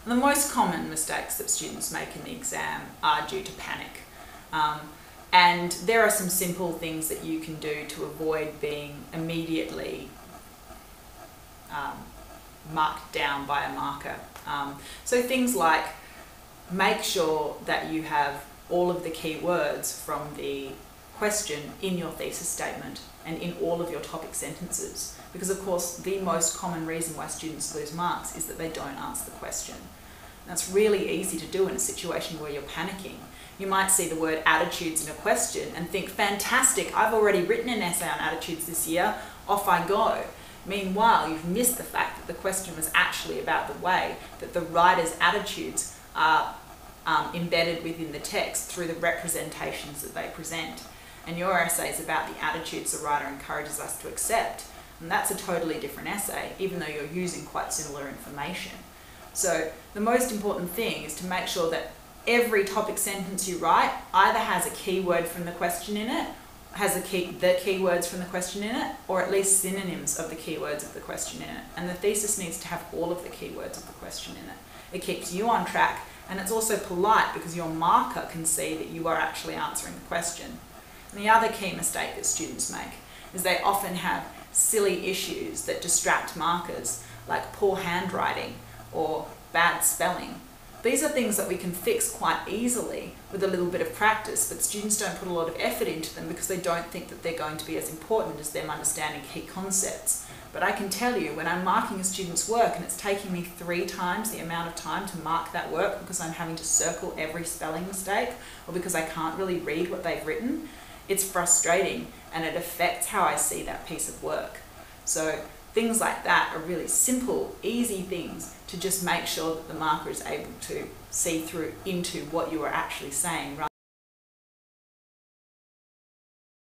And the most common mistakes that students make in the exam are due to panic. And there are some simple things that you can do to avoid being immediately marked down by a marker. So things like make sure that you have all of the key words from the question in your thesis statement and in all of your topic sentences. Because of course the most common reason why students lose marks is that they don't answer the question. And that's really easy to do in a situation where you're panicking. You might see the word attitudes in a question and think, fantastic, I've already written an essay on attitudes this year, off I go. Meanwhile, you've missed the fact that the question was actually about the way that the writer's attitudes are embedded within the text through the representations that they present. And your essay is about the attitudes the writer encourages us to accept. And that's a totally different essay, even though you're using quite similar information. So the most important thing is to make sure that every topic sentence you write either has a keyword from the question in it, has the keywords from the question in it, or at least synonyms of the keywords of the question in it. And the thesis needs to have all of the keywords of the question in it. It keeps you on track, and it's also polite because your marker can see that you are actually answering the question. And the other key mistake that students make is they often have silly issues that distract markers, like poor handwriting or bad spelling. These are things that we can fix quite easily with a little bit of practice, but students don't put a lot of effort into them because they don't think that they're going to be as important as them understanding key concepts. But I can tell you, when I'm marking a student's work and it's taking me 3 times the amount of time to mark that work because I'm having to circle every spelling mistake or because I can't really read what they've written, it's frustrating and it affects how I see that piece of work. So things like that are really simple, easy things to just make sure that the marker is able to see through into what you are actually saying.